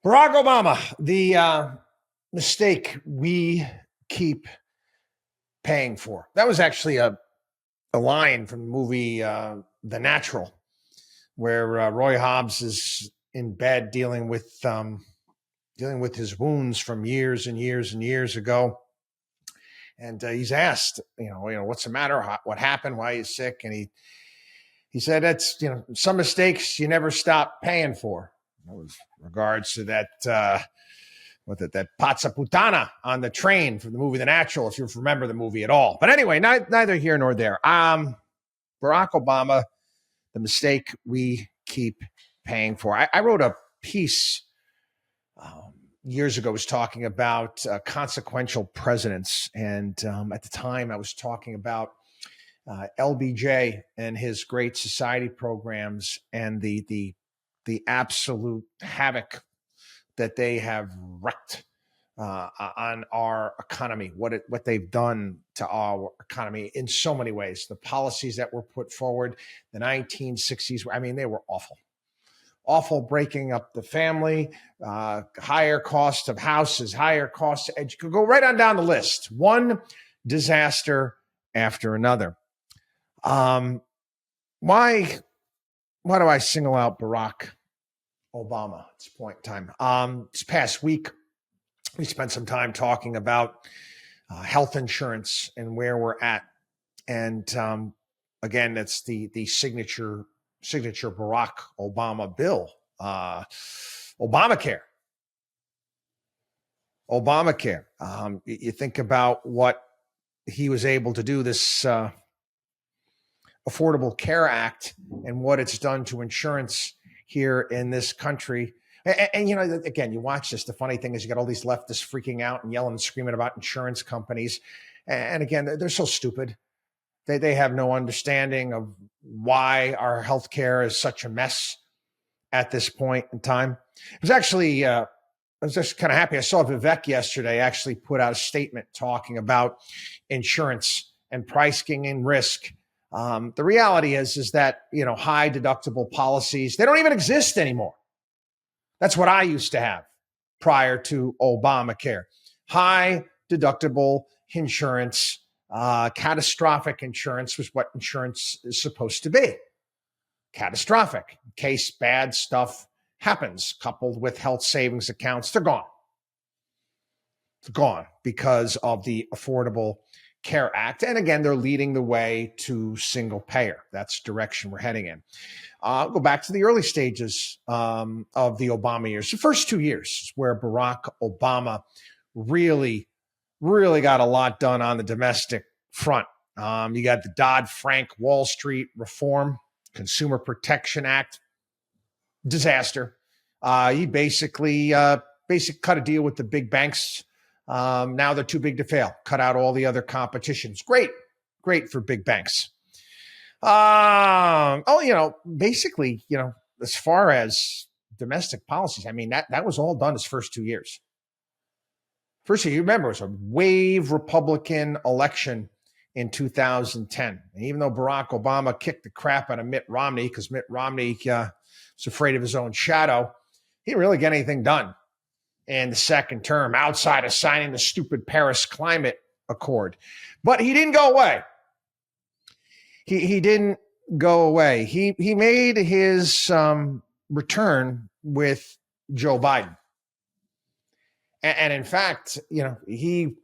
Barack Obama, the mistake we keep paying for. That was actually a line from the movie The Natural, where Roy Hobbs is in bed dealing with his wounds from years and years and years ago. And he's asked, what's the matter? What happened? Why are you sick? And he said, that's, some mistakes you never stop paying for. That was regards to that that pazza putana on the train from the movie The Natural, if you remember the movie at all. But anyway, neither here nor there. Barack Obama, the mistake we keep paying for. I wrote a piece years ago, was talking about consequential presidents. And at the time, I was talking about LBJ and his Great Society programs and the absolute havoc that they have wreaked on our economy, what they've done to our economy in so many ways. The policies that were put forward, the 1960s, they were awful, breaking up the family, higher cost of houses, higher cost of education. Go right on down the list. One disaster after another. Why do I single out Barack Obama at this point in time? This past week, we spent some time talking about health insurance and where we're at. And again, that's the signature Barack Obama bill, Obamacare. You think about what he was able to do, this Affordable Care Act, and what it's done to insurance here in this country. And again, you watch this. The funny thing is you got all these leftists freaking out and yelling and screaming about insurance companies. And again, they're so stupid. They have no understanding of why our healthcare is such a mess at this point in time. It was actually, I was just kind of happy. I saw Vivek yesterday actually put out a statement talking about insurance and pricing and risk. The reality is that, high deductible policies, they don't even exist anymore. That's what I used to have prior to Obamacare. High deductible insurance, catastrophic insurance was what insurance is supposed to be. Catastrophic, in case bad stuff happens, coupled with health savings accounts, they're gone. It's gone because of the Affordable Care Act. And again, they're leading the way to single payer. That's the direction we're heading in. I'll go back to the early stages of the Obama years. The first 2 years where Barack Obama really got a lot done on the domestic front. You got the Dodd-Frank Wall Street Reform, Consumer Protection Act, disaster. He basically cut a deal with the big banks. Now they're too big to fail. Cut out all the other competitions. Great for big banks. Basically, as far as domestic policies, that was all done his first 2 years. First year, you remember, it was a wave Republican election in 2010. And even though Barack Obama kicked the crap out of Mitt Romney, because Mitt Romney was afraid of his own shadow, he didn't really get anything done in the second term outside of signing the stupid Paris Climate Accord. But he didn't go away. He didn't go away. He made his return with Joe Biden. And in fact, he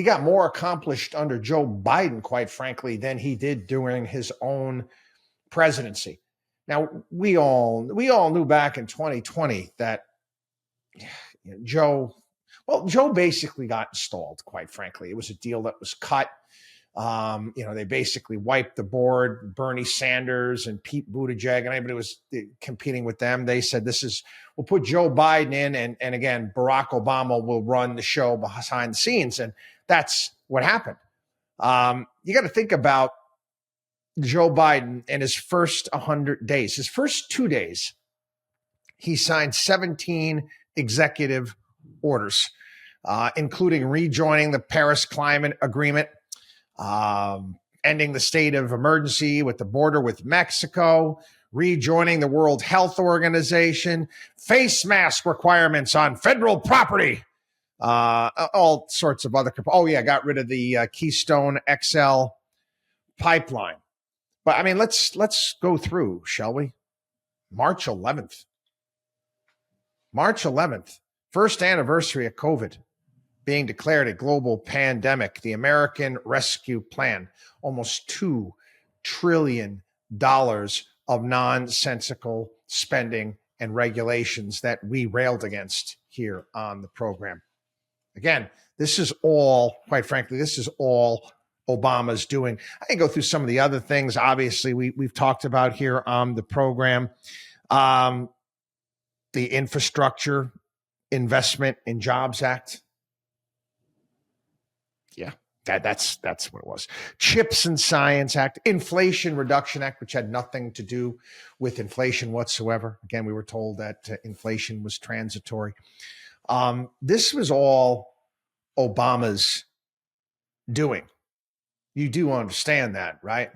got more accomplished under Joe Biden, quite frankly, than he did during his own presidency. Now, we all knew back in 2020 that Joe basically got installed, quite frankly. It was a deal that was cut. They basically wiped the board. Bernie Sanders and Pete Buttigieg and anybody was competing with them. They said, we'll put Joe Biden in, and again, Barack Obama will run the show behind the scenes. And that's what happened. You got to think about Joe Biden in his first 100 days. His first 2 days, he signed 17 executive orders, including rejoining the Paris Climate Agreement, ending the state of emergency with the border with Mexico, rejoining the World Health Organization, face mask requirements on federal property, all sorts of other. Oh, yeah, got rid of the Keystone XL pipeline. But I mean, let's go through, shall we? March 11th. March 11th, first anniversary of COVID being declared a global pandemic. The American Rescue Plan, almost $2 trillion of nonsensical spending and regulations that we railed against here on the program. Again, this is all, quite frankly, this is all Obama's doing. I can go through some of the other things, obviously, we've talked about here on the program. The Infrastructure Investment and Jobs Act. Yeah, that's what it was. CHIPS and Science Act, Inflation Reduction Act, which had nothing to do with inflation whatsoever. Again, we were told that inflation was transitory. This was all Obama's doing. You do understand that, right?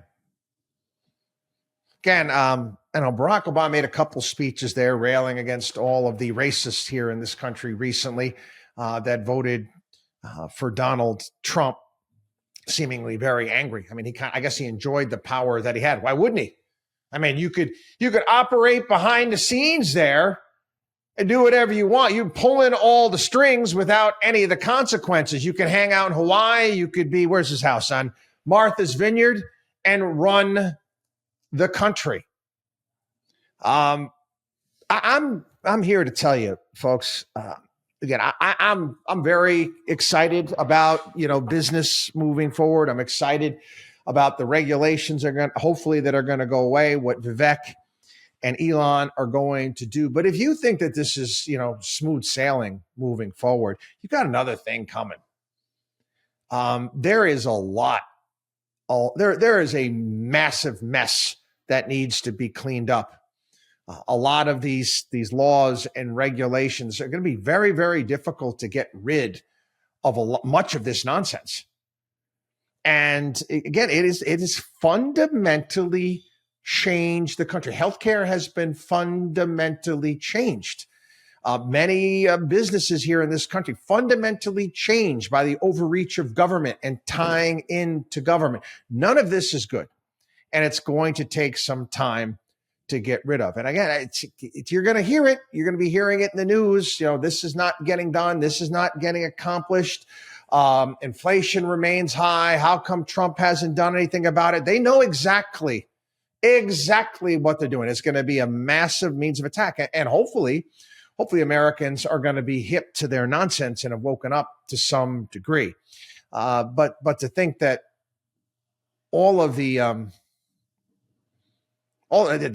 Again, I know Barack Obama made a couple speeches there railing against all of the racists here in this country recently that voted for Donald Trump, seemingly very angry. I mean, I guess he enjoyed the power that he had. Why wouldn't he? I mean, you could operate behind the scenes there and do whatever you want. You pull in all the strings without any of the consequences. You can hang out in Hawaii. You could be, where's his house, on Martha's Vineyard, and run the country. I'm here to tell you, folks. Again, I'm very excited about business moving forward. I'm excited about the regulations that are going to go away. What Vivek and Elon are going to do. But if you think that this is smooth sailing moving forward, you've got another thing coming. There is a lot. There is a massive mess that needs to be cleaned up. A lot of these laws and regulations are going to be very, very difficult to get rid of much of this nonsense. And again, it is fundamentally changed the country. Healthcare has been fundamentally changed. Many businesses here in this country fundamentally changed by the overreach of government and tying into government. None of this is good. And it's going to take some time to get rid of. And again, you're going to hear it. You're going to be hearing it in the news. This is not getting done. This is not getting accomplished. Inflation remains high. How come Trump hasn't done anything about it? They know exactly what they're doing. It's going to be a massive means of attack. And hopefully Americans are going to be hip to their nonsense and have woken up to some degree. But to think that all of the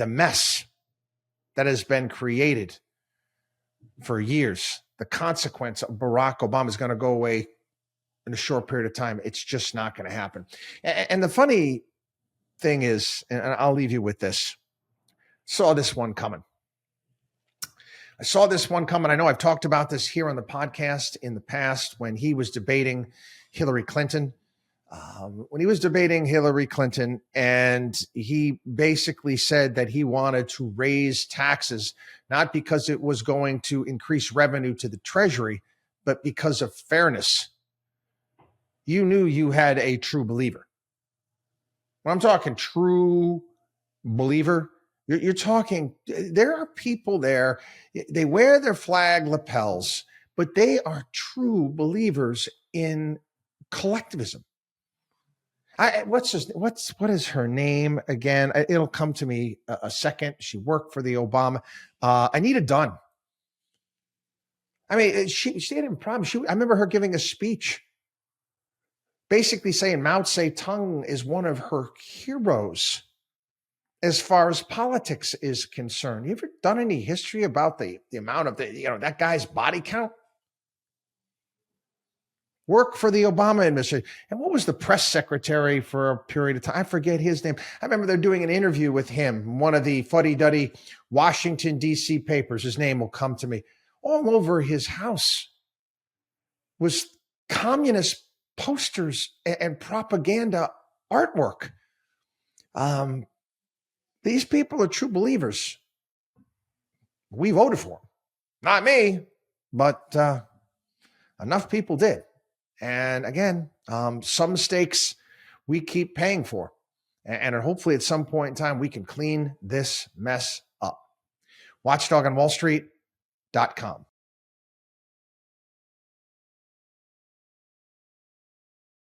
mess that has been created for years, the consequence of Barack Obama is going to go away in a short period of time. It's just not going to happen. And the funny thing is, and I'll leave you with this, saw this one coming. I saw this one coming. I know I've talked about this here on the podcast in the past when he was debating Hillary Clinton. And he basically said that he wanted to raise taxes, not because it was going to increase revenue to the Treasury, but because of fairness. You knew you had a true believer. When I'm talking true believer, you're talking, there are people there, they wear their flag lapels, but they are true believers in collectivism. What is her name again? It'll come to me a second. She worked for the Obama. Anita Dunn. I mean, she didn't promise. I remember her giving a speech, basically saying Mao Zedong is one of her heroes as far as politics is concerned. You ever done any history about the amount of that guy's body count? Work for the Obama administration. And what was the press secretary for a period of time? I forget his name. I remember they're doing an interview with him, one of the fuddy-duddy Washington, D.C. papers. His name will come to me. All over his house was communist posters and propaganda artwork. These people are true believers. We voted for them. Not me, but enough people did. And again, some mistakes we keep paying for. And hopefully at some point in time, we can clean this mess up. WatchDog on Wall Street.com.